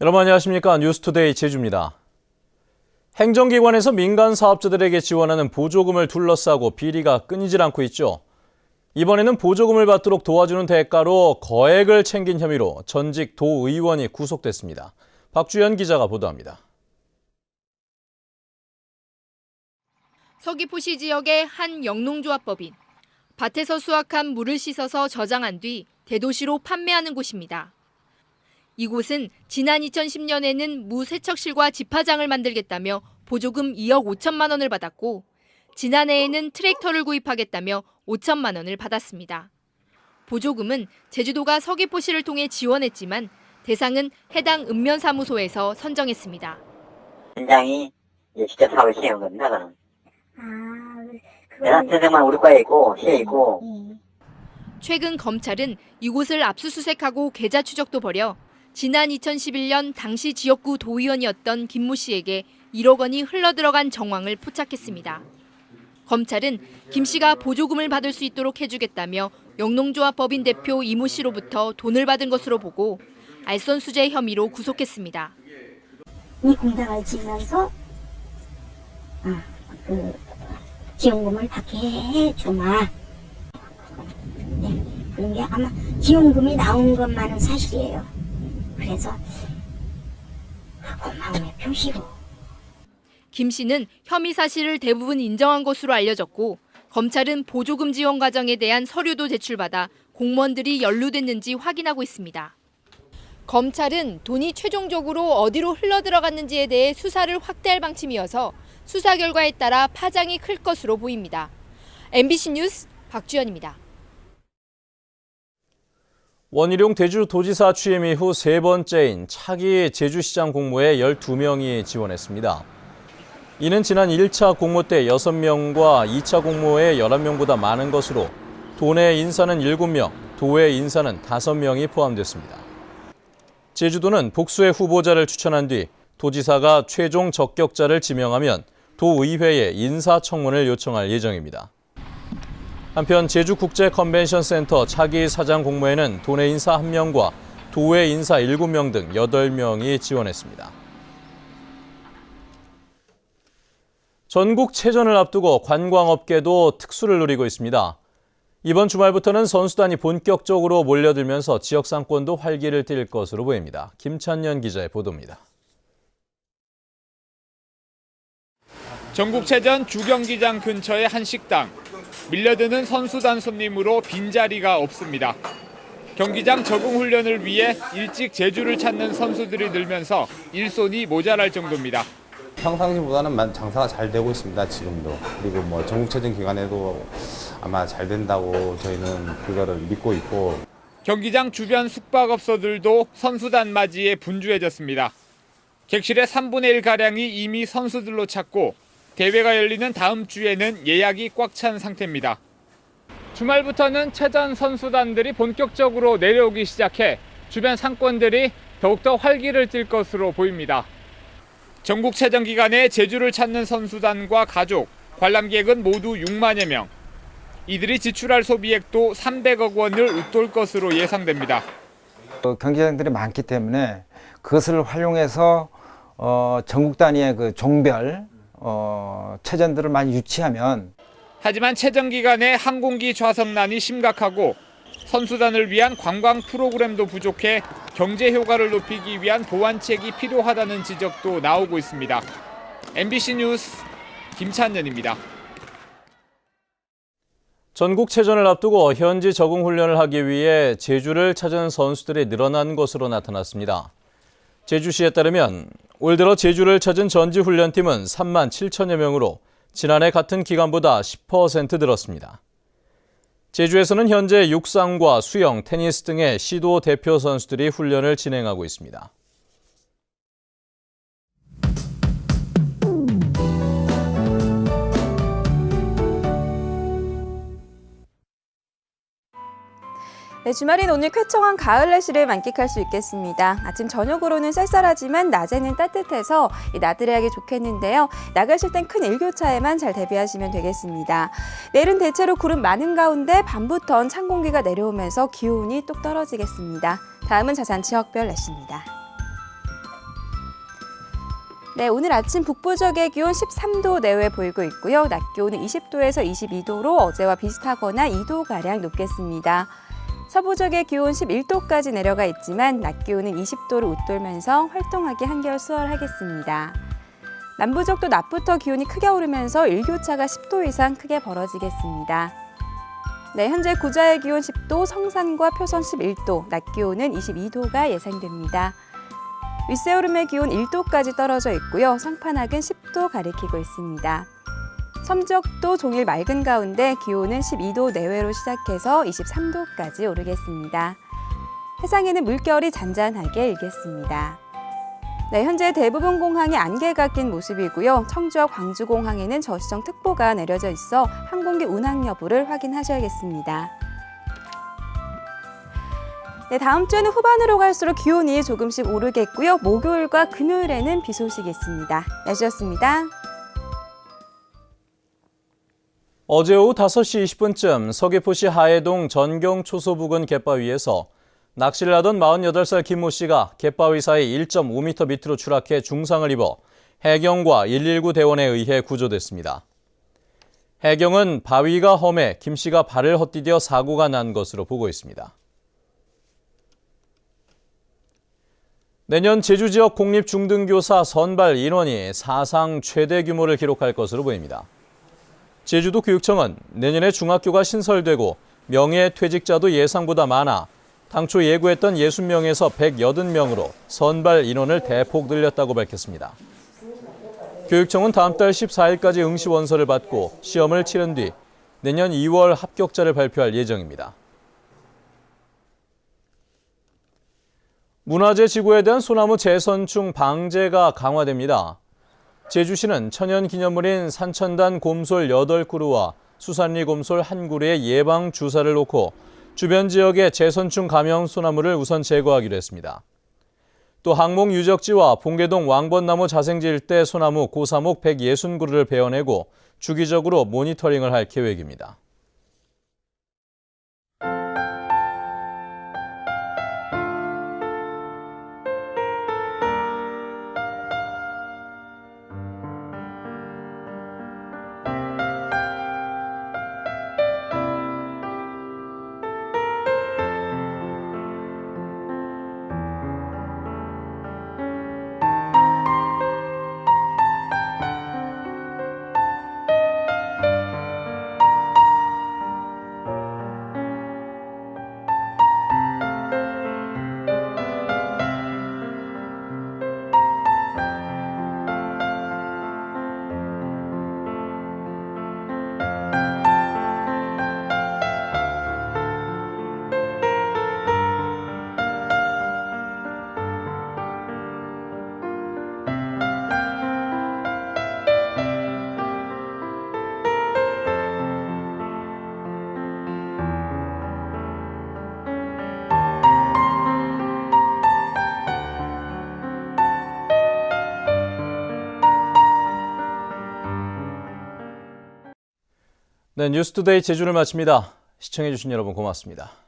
여러분 안녕하십니까? 뉴스투데이 제주입니다. 행정기관에서 민간 사업자들에게 지원하는 보조금을 둘러싸고 비리가 끊이질 않고 있죠. 이번에는 보조금을 받도록 도와주는 대가로 거액을 챙긴 혐의로 전직 도의원이 구속됐습니다. 박주연 기자가 보도합니다. 서귀포시 지역의 한 영농조합법인. 밭에서 수확한 물을 씻어서 저장한 뒤 대도시로 판매하는 곳입니다. 이곳은 지난 2010년에는 무 세척실과 집화장을 만들겠다며 보조금 2억 5천만 원을 받았고 지난해에는 트랙터를 구입하겠다며 5천만 원을 받았습니다. 보조금은 제주도가 서귀포시를 통해 지원했지만 대상은 해당 읍면사무소에서 선정했습니다. 현장이 직접 사업을 시행한 겁니다. 그럼. 내가 선정만 우리 과에 있고 시에 있고. 최근 검찰은 이곳을 압수수색하고 계좌 추적도 벌여 지난 2011년 당시 지역구 도의원이었던 김모 씨에게 1억 원이 흘러들어간 정황을 포착했습니다. 검찰은 김 씨가 보조금을 받을 수 있도록 해주겠다며 영농조합 법인 대표 이모 씨로부터 돈을 받은 것으로 보고 알선수재 혐의로 구속했습니다. 이 공장을 지으면서 지원금을 받게 해주마. 네, 그런 게 아마 지원금이 나온 것만은 사실이에요. 그래서 고마움의 표시로. 김 씨는 혐의 사실을 대부분 인정한 것으로 알려졌고 검찰은 보조금 지원 과정에 대한 서류도 제출받아 공무원들이 연루됐는지 확인하고 있습니다. 검찰은 돈이 최종적으로 어디로 흘러들어갔는지에 대해 수사를 확대할 방침이어서 수사 결과에 따라 파장이 클 것으로 보입니다. MBC 뉴스 박주연입니다. 원희룡 제주도지사 취임 이후 세 번째인 차기 제주시장 공모에 12명이 지원했습니다. 이는 지난 1차 공모 때 6명과 2차 공모에 11명보다 많은 것으로 도내 인사는 7명, 도외 인사는 5명이 포함됐습니다. 제주도는 복수의 후보자를 추천한 뒤 도지사가 최종 적격자를 지명하면 도의회에 인사청문을 요청할 예정입니다. 한편 제주국제컨벤션센터 차기 사장 공모에는 도내 인사 1명과 도외 인사 7명 등 8명이 지원했습니다. 전국체전을 앞두고 관광업계도 특수를 누리고 있습니다. 이번 주말부터는 선수단이 본격적으로 몰려들면서 지역 상권도 활기를 띨 것으로 보입니다. 김찬년 기자의 보도입니다. 전국체전 주경기장 근처의 한 식당. 밀려드는 선수단 손님으로 빈자리가 없습니다. 경기장 적응 훈련을 위해 일찍 제주를 찾는 선수들이 늘면서 일손이 모자랄 정도입니다. 평상시보다는 장사가 잘 되고 있습니다, 지금도. 그리고 전국체전 기간에도 아마 잘 된다고 저희는 그거를 믿고 있고. 경기장 주변 숙박업소들도 선수단 맞이에 분주해졌습니다. 객실의 3분의 1가량이 이미 선수들로 찼고 대회가 열리는 다음 주에는 예약이 꽉 찬 상태입니다. 주말부터는 체전 선수단들이 본격적으로 내려오기 시작해 주변 상권들이 더욱더 활기를 띨 것으로 보입니다. 전국체전 기간에 제주를 찾는 선수단과 가족, 관람객은 모두 6만여 명. 이들이 지출할 소비액도 300억 원을 웃돌 것으로 예상됩니다. 경기장들이 많기 때문에 그것을 활용해서 전국 단위의 그 종별 체전들을 많이 유치하면. 하지만 체전 기간에 항공기 좌석난이 심각하고 선수단을 위한 관광 프로그램도 부족해 경제 효과를 높이기 위한 보완책이 필요하다는 지적도 나오고 있습니다. MBC 뉴스 김찬년입니다. 전국체전을 앞두고 현지 적응 훈련을 하기 위해 제주를 찾은 선수들이 늘어난 것으로 나타났습니다. 제주시에 따르면 올 들어 제주를 찾은 전지훈련팀은 3만 7천여 명으로 지난해 같은 기간보다 10% 늘었습니다. 제주에서는 현재 육상과 수영, 테니스 등의 시도 대표 선수들이 훈련을 진행하고 있습니다. 네, 주말인 오늘 쾌청한 가을 날씨를 만끽할 수 있겠습니다. 아침 저녁으로는 쌀쌀하지만 낮에는 따뜻해서 나들이 하기 좋겠는데요. 나가실 땐 큰 일교차에만 잘 대비하시면 되겠습니다. 내일은 대체로 구름 많은 가운데 밤부턴 찬 공기가 내려오면서 기온이 뚝 떨어지겠습니다. 다음은 자산 지역별 날씨입니다. 네, 오늘 아침 북부 지역의 기온 13도 내외 보이고 있고요. 낮 기온은 20도에서 22도로 어제와 비슷하거나 2도가량 높겠습니다. 서부 지역의 기온 11도까지 내려가 있지만 낮 기온은 20도를 웃돌면서 활동하기 한결 수월하겠습니다. 남부 지역도 낮부터 기온이 크게 오르면서 일교차가 10도 이상 크게 벌어지겠습니다. 네, 현재 구자의 기온 10도, 성산과 표선 11도, 낮 기온은 22도가 예상됩니다. 윗세오름의 기온 1도까지 떨어져 있고요. 성판악은 10도 가리키고 있습니다. 섬지역도 종일 맑은 가운데 기온은 12도 내외로 시작해서 23도까지 오르겠습니다. 해상에는 물결이 잔잔하게 일겠습니다. 네, 현재 대부분 공항에 안개가 낀 모습이고요. 청주와 광주공항에는 저시정특보가 내려져 있어 항공기 운항 여부를 확인하셔야겠습니다. 네, 다음 주에는 후반으로 갈수록 기온이 조금씩 오르겠고요. 목요일과 금요일에는 비 소식이 있습니다. 날씨였습니다. 어제 오후 5시 20분쯤 서귀포시 하해동 전경 초소 부근 갯바위에서 낚시를 하던 48살 김모 씨가 갯바위 사이 1.5m 밑으로 추락해 중상을 입어 해경과 119 대원에 의해 구조됐습니다. 해경은 바위가 험해 김 씨가 발을 헛디뎌 사고가 난 것으로 보고 있습니다. 내년 제주 지역 공립중등교사 선발 인원이 사상 최대 규모를 기록할 것으로 보입니다. 제주도 교육청은 내년에 중학교가 신설되고 명예퇴직자도 예상보다 많아 당초 예고했던 60명에서 180명으로 선발 인원을 대폭 늘렸다고 밝혔습니다. 교육청은 다음 달 14일까지 응시 원서를 받고 시험을 치른 뒤 내년 2월 합격자를 발표할 예정입니다. 문화재 지구에 대한 소나무 재선충 방제가 강화됩니다. 제주시는 천연기념물인 산천단 곰솔 8그루와 수산리 곰솔 1그루의 예방 주사를 놓고 주변 지역의 재선충 감염 소나무를 우선 제거하기로 했습니다. 또 항목 유적지와 봉계동 왕벚나무 자생지 일대 소나무 고사목 160그루를 베어내고 주기적으로 모니터링을 할 계획입니다. 네, 뉴스투데이 제주를 마칩니다. 시청해주신 여러분 고맙습니다.